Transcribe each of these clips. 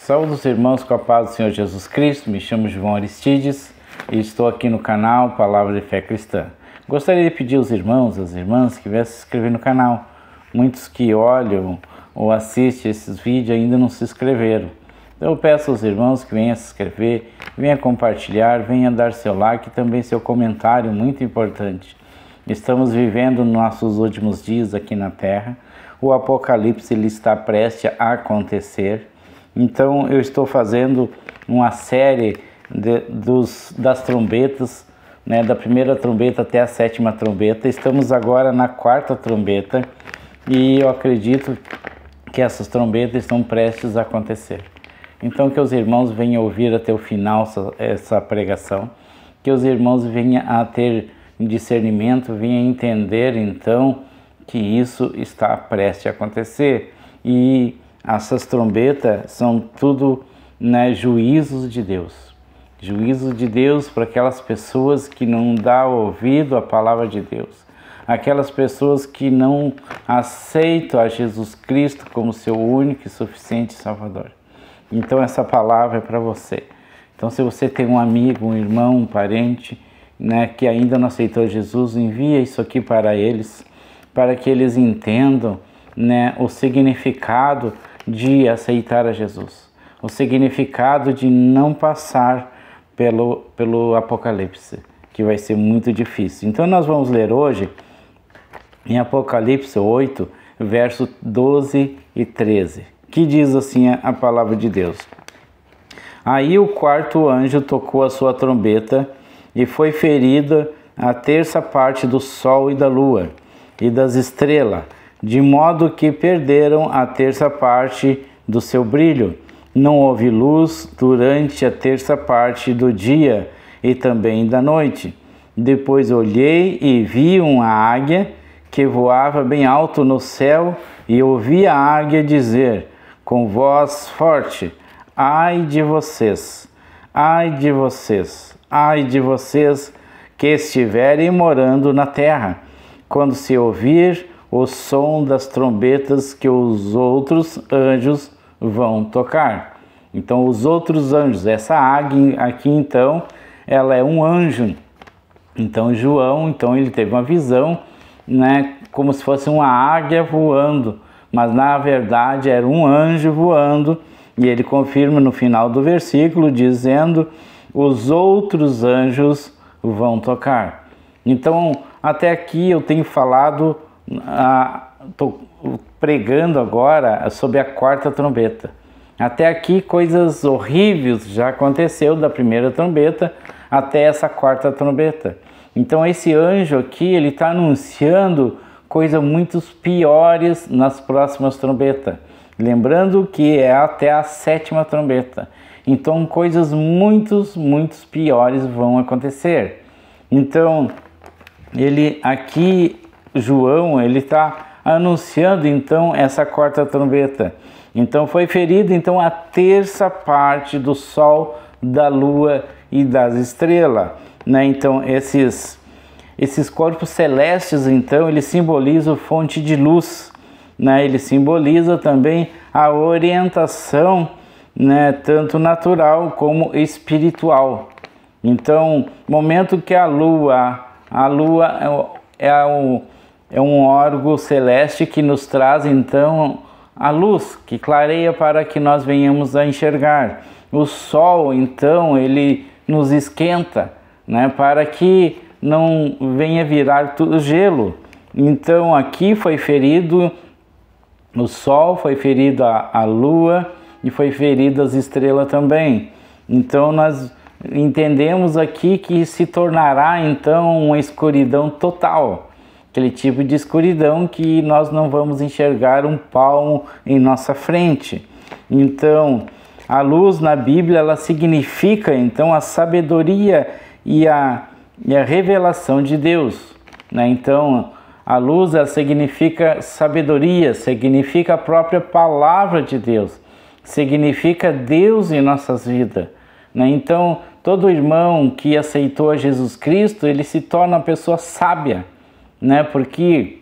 Saúde os irmãos com a paz do Senhor Jesus Cristo. Me chamo João Aristides e estou aqui no canal Palavra de Fé Cristã. Gostaria de pedir aos irmãos, às irmãs que viessem se inscrever no canal. Muitos que olham ou assistem esses vídeos ainda não se inscreveram. Então eu peço aos irmãos que venham se inscrever, venham compartilhar, venham dar seu like e também seu comentário, muito importante. Estamos vivendo nossos últimos dias aqui na Terra. O Apocalipse ele está prestes a acontecer. Então eu estou fazendo uma série das trombetas, né, da primeira trombeta até a sétima trombeta. Estamos agora na quarta trombeta e eu acredito que essas trombetas estão prestes a acontecer. Então que os irmãos venham ouvir até o final essa pregação, que os irmãos venham a ter discernimento, venham entender então que isso está prestes a acontecer. E essas trombetas são tudo, né, juízos de Deus. Juízos de Deus para aquelas pessoas que não dão ouvido à palavra de Deus. Aquelas pessoas que não aceitam a Jesus Cristo como seu único e suficiente Salvador. Então essa palavra é para você. Então se você tem um amigo, um irmão, um parente, né, que ainda não aceitou Jesus, envia isso aqui para eles, para que eles entendam, né, o significado de aceitar a Jesus, o significado de não passar pelo Apocalipse, que vai ser muito difícil. Então nós vamos ler hoje em Apocalipse 8, versos 12 e 13, que diz assim a palavra de Deus. Aí o quarto anjo tocou a sua trombeta e foi ferida a terça parte do sol e da lua e das estrelas, de modo que perderam a terça parte do seu brilho. Não houve luz durante a terça parte do dia e também da noite. Depois olhei e vi uma águia que voava bem alto no céu e ouvi a águia dizer com voz forte: ai de vocês, ai de vocês, ai de vocês que estiverem morando na terra, quando se ouvir o som das trombetas que os outros anjos vão tocar. Então os outros anjos, essa águia aqui então, ela é um anjo. Então João, ele teve uma visão, né, como se fosse uma águia voando, mas na verdade era um anjo voando, e ele confirma no final do versículo dizendo: os outros anjos vão tocar. Então até aqui eu tenho falado, estou pregando agora sobre a quarta trombeta. Até aqui coisas horríveis já aconteceu da primeira trombeta até essa quarta trombeta. Então esse anjo aqui, ele está anunciando coisas muito piores nas próximas trombetas. Lembrando que é até a sétima trombeta. Então coisas muito piores vão acontecer. Então ele aqui, João, ele está anunciando então essa quarta trombeta. Então foi ferido então a terça parte do sol, da lua e das estrelas, né? Então esses corpos celestes então eles simbolizam fonte de luz, né? Ele simboliza também a orientação, né, tanto natural como espiritual. Então momento que a lua é um órgão celeste que nos traz então a luz, que clareia para que nós venhamos a enxergar. O sol então ele nos esquenta, né, para que não venha virar tudo gelo. Então aqui foi ferido o sol, foi ferido a lua e foi ferido as estrelas também. Então nós entendemos aqui que se tornará então uma escuridão total. Aquele tipo de escuridão que nós não vamos enxergar um palmo em nossa frente. Então, a luz na Bíblia, ela significa então a sabedoria e a revelação de Deus, né? Então, a luz, ela significa sabedoria, significa a própria palavra de Deus, significa Deus em nossas vidas, né? Então, todo irmão que aceitou a Jesus Cristo, ele se torna uma pessoa sábia, né? Porque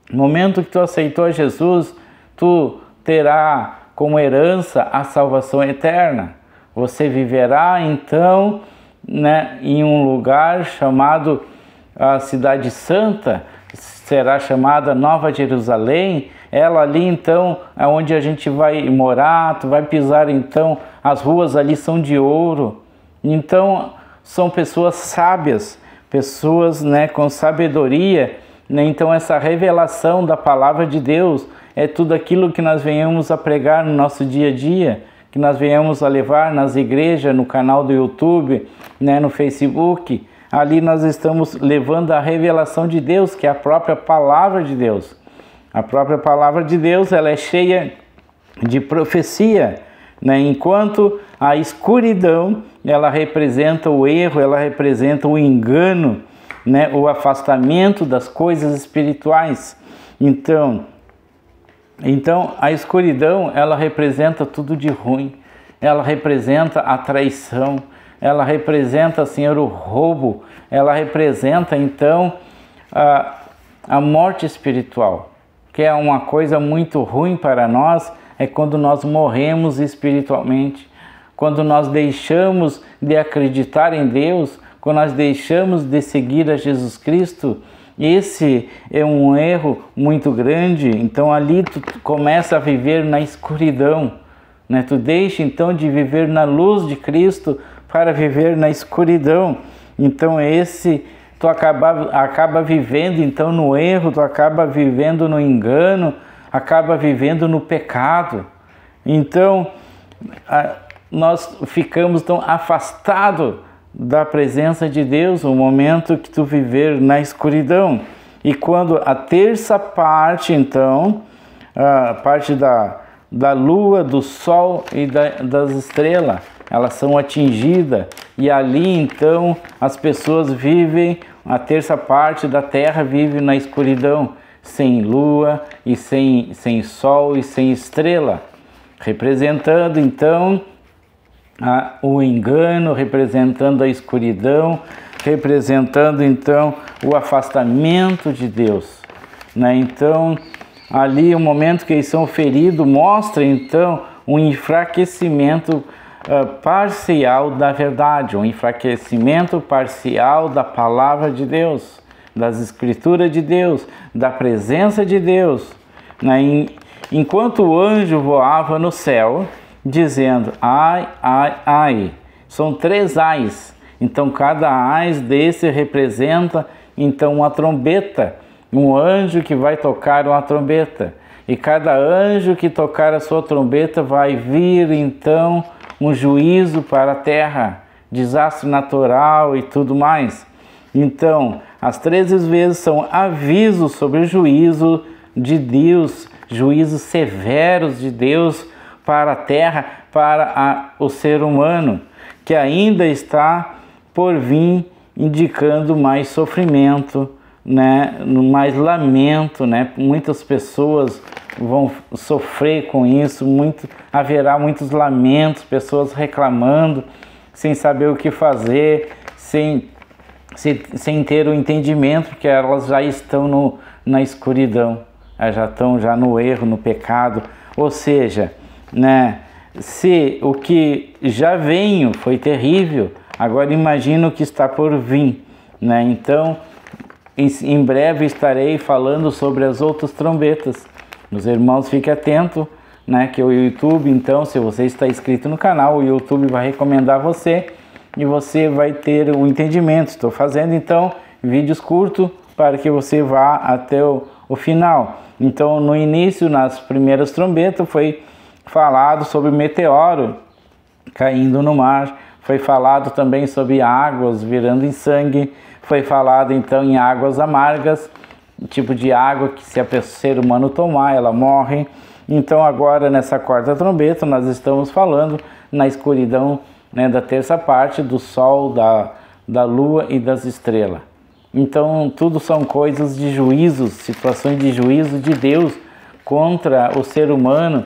no momento que tu aceitou a Jesus, tu terá como herança a salvação eterna. Você viverá então, né, em um lugar chamado a Cidade Santa, será chamada Nova Jerusalém. Ela ali então é onde a gente vai morar, tu vai pisar então, as ruas ali são de ouro. Então são pessoas sábias, pessoas, né, com sabedoria, né? Então essa revelação da palavra de Deus é tudo aquilo que nós venhamos a pregar no nosso dia a dia, que nós venhamos a levar nas igrejas, no canal do YouTube, né, no Facebook. Ali nós estamos levando a revelação de Deus, que é a própria palavra de Deus. A própria palavra de Deus, ela é cheia de profecia, né? Enquanto a escuridão, ela representa o erro, ela representa o engano, né? O afastamento das coisas espirituais. Então a escuridão, ela representa tudo de ruim. Ela representa a traição, ela representa, Senhor, o roubo, ela representa então a morte espiritual, que é uma coisa muito ruim para nós, é quando nós morremos espiritualmente, quando nós deixamos de acreditar em Deus, quando nós deixamos de seguir a Jesus Cristo. Esse é um erro muito grande. Então ali tu começa a viver na escuridão, né? Tu deixa então de viver na luz de Cristo para viver na escuridão. Então tu acaba vivendo então no erro, tu acaba vivendo no engano, acaba vivendo no pecado. Então nós ficamos tão afastados da presença de Deus no momento que tu viver na escuridão. E quando a terça parte, então, a parte da lua, do sol e das estrelas, elas são atingidas, e ali então as pessoas vivem, a terça parte da terra vive na escuridão, sem lua e sem sol e sem estrela, representando então o engano, representando a escuridão, representando então o afastamento de Deus, né? Então ali o momento que eles são feridos mostra então um enfraquecimento parcial da verdade, um enfraquecimento parcial da palavra de Deus, das escrituras de Deus, da presença de Deus, né? Enquanto o anjo voava no céu, dizendo, ai, ai, ai. São 3 ais. Então cada ais desse representa então uma trombeta, um anjo que vai tocar uma trombeta. E cada anjo que tocar a sua trombeta vai vir então um juízo para a terra, desastre natural e tudo mais. Então, as 13 vezes são avisos sobre o juízo de Deus, juízos severos de Deus para a terra, para o ser humano, que ainda está por vir, indicando mais sofrimento, né? Mais lamento, né? Muitas pessoas vão sofrer com isso, haverá muitos lamentos, pessoas reclamando, sem saber o que fazer, sem ter o entendimento, porque elas já estão na escuridão, elas já estão no erro, no pecado. Ou seja, né, se o que já veio foi terrível, agora imagina o que está por vir, né? Então, em breve estarei falando sobre as outras trombetas. Os irmãos, fiquem atentos, né, que o YouTube, então, se você está inscrito no canal, o YouTube vai recomendar você e você vai ter o entendimento. Estou fazendo, então, vídeos curtos para que você vá até o final. Então, no início, nas primeiras trombetas, foi falado sobre meteoro caindo no mar, foi falado também sobre águas virando em sangue, foi falado então em águas amargas, tipo de água que se o ser humano tomar, ela morre. Então agora nessa quarta trombeta nós estamos falando na escuridão, né, da terça parte, do sol, da lua e das estrelas. Então tudo são coisas de juízos, situações de juízo de Deus contra o ser humano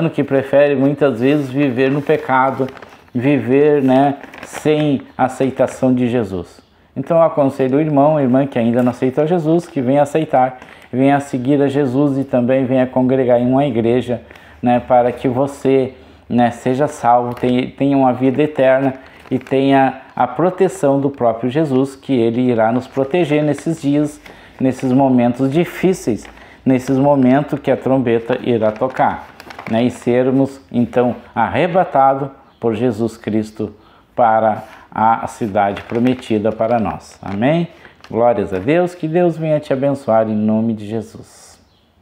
que prefere muitas vezes viver no pecado, viver, né, sem aceitação de Jesus. Então eu aconselho o irmão, a irmã que ainda não aceitou Jesus, que venha aceitar, venha seguir a Jesus e também venha congregar em uma igreja né, para que você, né, seja salvo, tenha uma vida eterna e tenha a proteção do próprio Jesus, que Ele irá nos proteger nesses dias, nesses momentos difíceis, nesses momentos que a trombeta irá tocar, né, e sermos então arrebatados por Jesus Cristo para a cidade prometida para nós. Amém? Glórias a Deus, que Deus venha te abençoar em nome de Jesus.